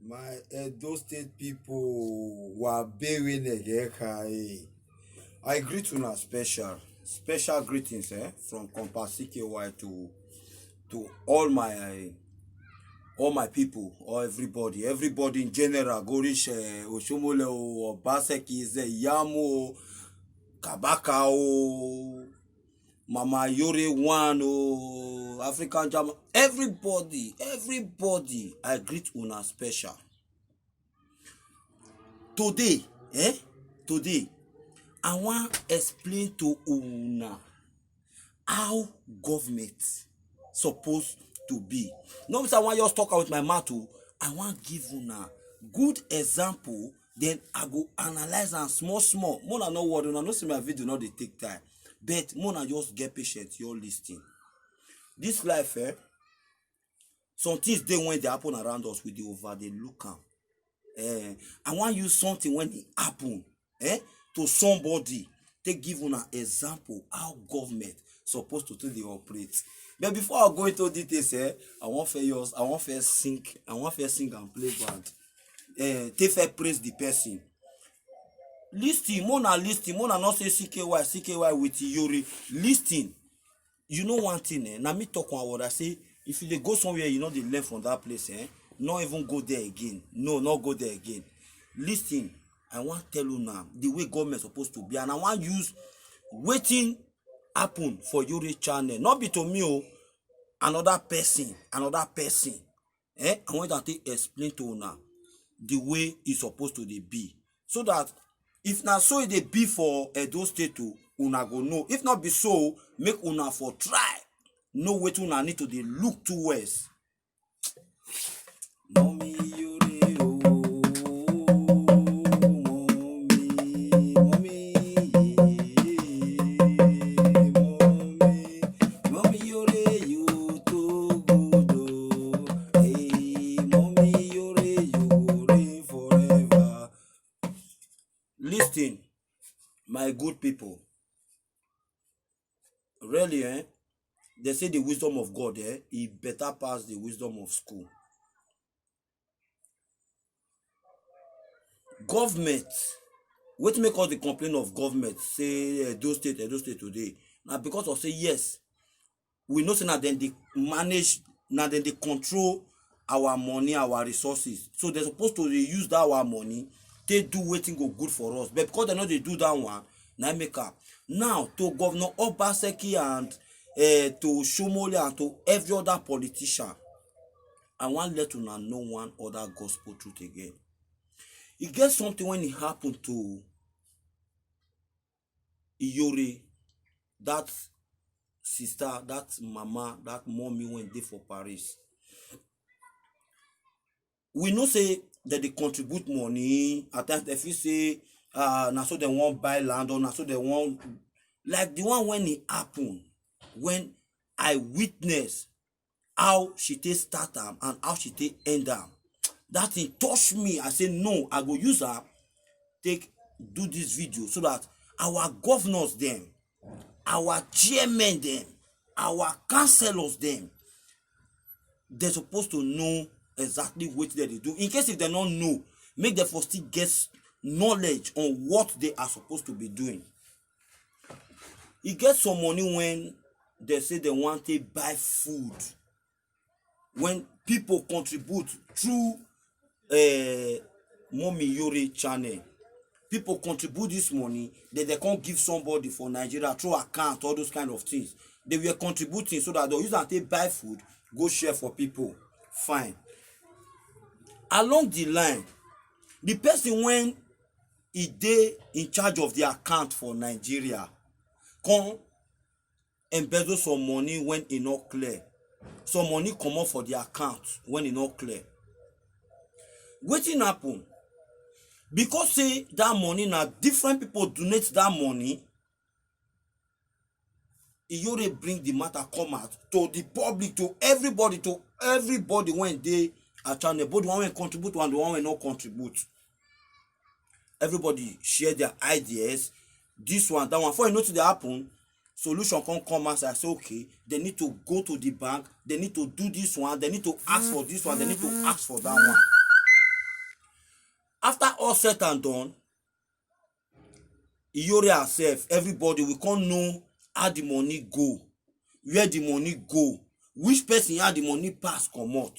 My Edo State people were bearing a I greet una special greetings from Compass CKY to all my people or everybody in general go reach Oshomole o Obaseki Yamu Kabaka o Mama Yore one o African Jam everybody I greet una special. Today I wan explain to una how government suppose to be. No be say I wan just talk am with my mouth o, I wan give una good example, then I go analyze am small small. Una no worry, una know say my video no dey take time, but una just get patient, you lis ten. This life some things dey when dey happen around us, we dey look am. I wan use something when e happen to somebody take give una example how government suppose to take dey operate. But before I go into details I wan first sing and play band take first praise the person. Lis ten, una no say CKY with Yori. Lis ten. You know one thing na me talk one word, I say if you dey go somewhere you no dey learn from that place no even go there again. No go there again. Lis ten. I wan tell una the way government suppose to be, and I wan use wetin happen for Yori channel, not be to me o, another person I want to take explain to una the way e suppose to dey be, so that if na so e dey be for Edo State o, una go know. If not be so, make una for try know wetin una need to dey look towards. Mommy Yori o, mommy Yori you too good o, hey mommy Yori you reign forever. Lis ten, my good people. Really they say the wisdom of God e better pass the wisdom of school. Government, wetin make us dey complain of government say Edo State today na because of say yes, we know say na dem dey manage, na dem dey control our money, our resources, so dem suppose to dey use that our money take do wetin go good for us, but because dem no dey do that one na make am. Now to Governor Obaseki and to Shomole and to every other politician, I wan let una know one other gospel truth again. E get something when e happen to Iyore, that sister, that mama, that mommy wey dey for Paris. We know say dem dey contribute money, at times dem fit say na so dem wan buy land, or na so dem wan, like the one when e happen, when I witness how she take start am and how she take end am. That thing touch me. I say no, I go use am take do this video, so that our governors dem, our chairmen dem, our councillors dem, they suppose to know exactly wetin dem dey do. In case if dem no know, make dem for still get knowledge on what they are supposed to be doing. E get some money when they say they wan take buy food, when people contribute through Mommy Yori channel, people contribute this money, then they can't give somebody for Nigeria through account, all those kind of things. They were contributing so that they'll use and take buy food, go share for people. Fine. Along the line, the person when he dey in charge of the account for Nigeria come embezzle some money when e not clear. Some money comot for the account when e not clear. Wetin happen? Because say that money na different people donate that money, Iyore bring the matter come out to the public, to everybody when dey a channel, both the one wey contribute and the one wey not contribute. Everybody share their ideas, this one, that one. Before you know dey happen, solution come out. I say okay, they need to go to the bank, they need to do this one, they need to ask for this one, they need to ask for that one. After all said and done, Iyore herself, everybody we can't know how the money go, where the money go, which person had the money pass comot.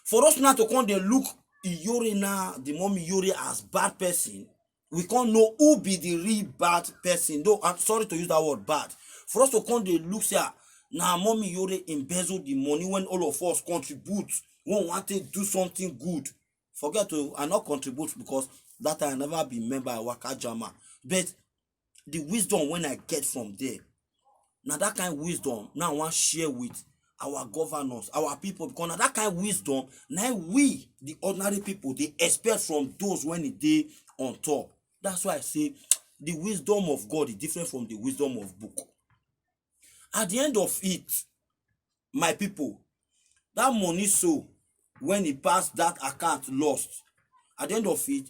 For us now to come dey look Iyore now, the mom Iyore as bad person, we can't know who be the real bad person. Though I'm sorry to use that word bad. For us to come dey look say na mommy Iyore embezzle the money when all of us contribute, when we want to do something good. Forget to I not contribute because that time I never be member of Waka Jama. But the wisdom when I get from there, now that kind of wisdom now I want share with our governors, our people, because now that kind of wisdom now we the ordinary people they expect from those when they on top. That's why I say the wisdom of God is different from the wisdom of book. At the end of it, my people, that money so when it passed that account lost, at the end of it,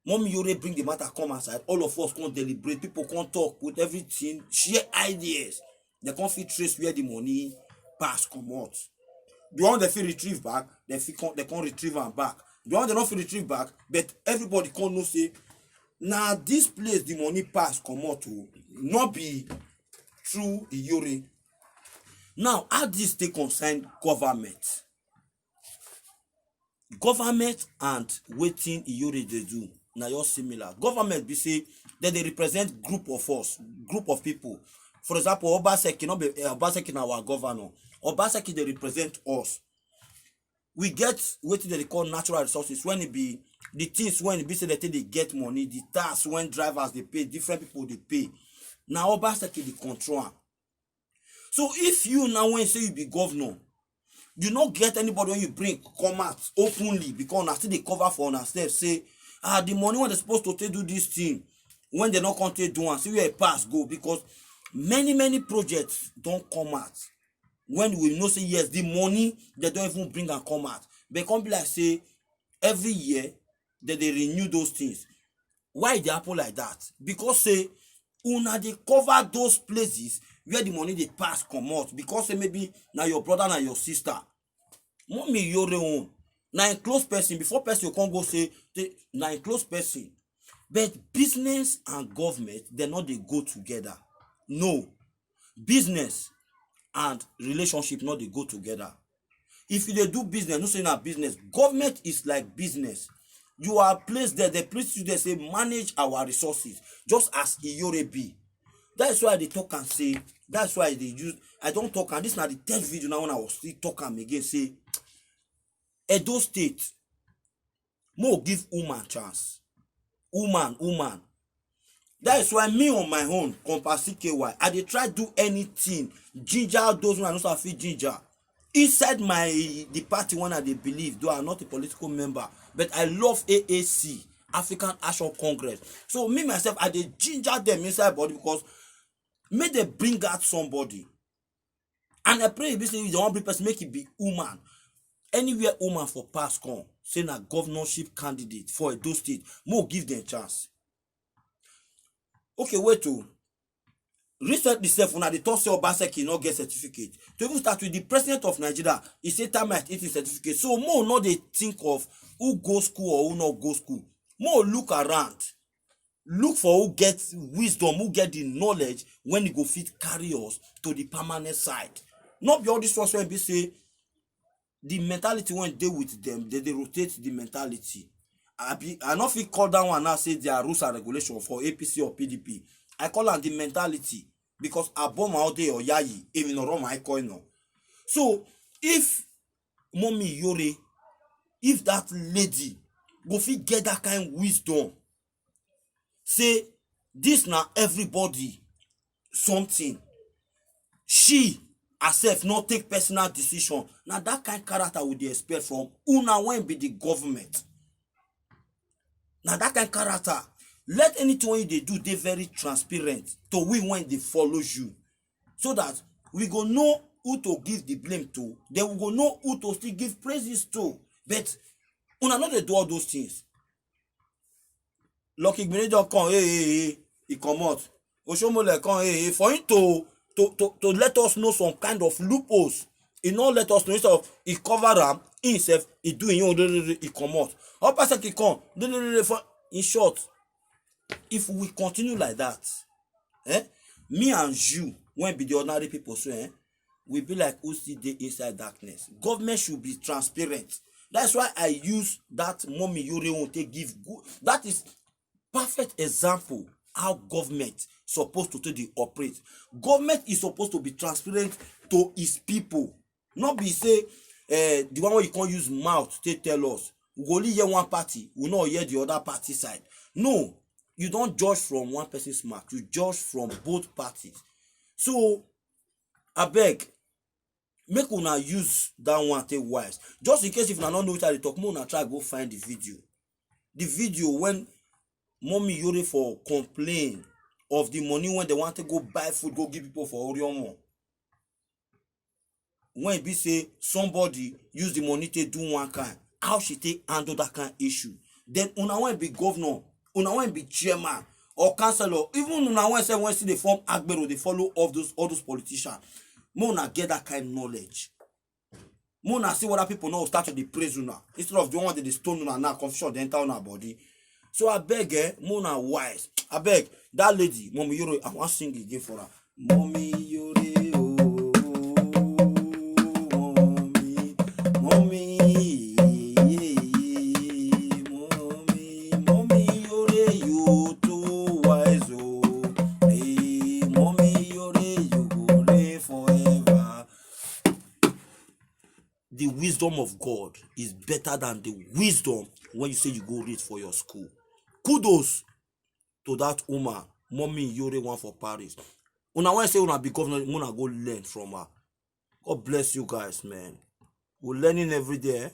mommy Iyore bring the matter come aside, all of us come deliberate, people come talk with everything, share ideas. They can't fit trace where the money pass come out. The one they feel retrieve back, they can't retrieve am back. The one they don't feel retrieve back, but everybody can't know say now this place the money pass come out to not be through Iyore. Now how this they concern government and wetin Iyore dey do na just similar. Government be say that they represent group of people. For example, Obaseki no be Obaseki na our governor. Obaseki dey represent us. We get wetin they call natural resources when it be the things when it be say they take dey get money, the tax when drivers they pay, different people they pay. Now Obaseki dey control am. So if you now when say you be governor, you not get anybody when you bring come out openly because na still dey cover for una sef say the money when they supposed to take do this thing when they not come take do am, see where it pass go, because many projects don't come out when we know say yes the money they don't even bring and come out, but come be like say every year that they renew those things. Why e dey happen like that? Because say una dey cover those places where the money dey pass come out, because say maybe na your brother na your sister, mommy Iyore own na a close person, before person come go say na a close person. But business and government they not dey go together. No, business and relationship not dey go together. If you dey do business, no say na business. Government is like business. You are placed there, they place you there say manage our resources, just as Iyore be. That's why they talk and say, that's why they use, I don't talk, and this is not the 10th video now when I was still talking again, say Edo State more give woman chance. Woman. That is why me on my own, Compass CKY, I dey try do anything, ginger those when I know fit ginger. Inside the party one I dey believe, though I'm not a political member, but I love AAC, African Action Congress. So me myself, I dey ginger them inside body because may they bring out somebody. And I pray if you don't bring person, make it be woman. Anywhere woman for pass come, say na governorship candidate for Edo State, more give them chance. Okay, wait to recently self when they talk say Obaseki not get certificate. To even start with the president of Nigeria, he say time at 18 certificate. So more not they think of who go school or who not go school. More look around. Look for who get wisdom, who get the knowledge when you go fit carry us to the permanent side. Not be all this ones when be say the mentality when they with them, they rotate the mentality. I not fit call that one now say there are rules and regulations for APC or PDP. I call on the mentality because I bomb out there or yayi even no my coin no. So if mommy Iyore, if that lady go fit get that kind of wisdom, say this now everybody something, she herself not take personal decision. Now that kind of character would they expect from una when be the government. Now that kind of character, let anything they do they very transparent to we when they follow you, so that we go know who to give the blame to, then we go know who to still give praises to. But una not they do all those things. Lucky Gbenejo come, he come out. Oshomole come, for him to let us know some kind of loopholes. He not let us know, instead of he cover them, himself he do him own he comot. Or person can come for in short. If we continue like that, me and you when be the ordinary people so we be like who still dey inside darkness. Government should be transparent. That's why I use that Mommy Yore won take give good. That is perfect example how government supposed to take dey operate. Government is supposed to be transparent to its people. Not be say the one wey you can't use mouth take tell us. We go only hear one party, we no hear the other party side. No, you don't judge from one person's mouth, you judge from both parties. So abeg, make una use that one take wise. Just in case if una no know wetin I dey talk, make una try go find the video. The video when Mommy Yore for complain of the money when they want to go buy food, go give people for Oriomo. When e be say somebody use the money to do one kind, how she take handle that kind issue? Then una wan be governor, una wan be chairman or councillor, even una wan say when see dey form agbero, dey follow all those politicians. Make una get that kind knowledge. Make una see whether people no start to dey praise una instead of the one that dey stone una now, confusion dey enter una body. So abeg make una wise. Abeg, that lady Mommy Yore, I wan sing again for her. Mommy Yore, oh, mommy, mommy Yore, you too wise, oh, hey, Mommy Yore, you go live forever. The wisdom of God is better than the wisdom when you say you go read for your school. Kudos to that woman, Mommy Yore one for Paris. Una when say una be governor, una go learn from her. God bless you guys, man. We're learning every day.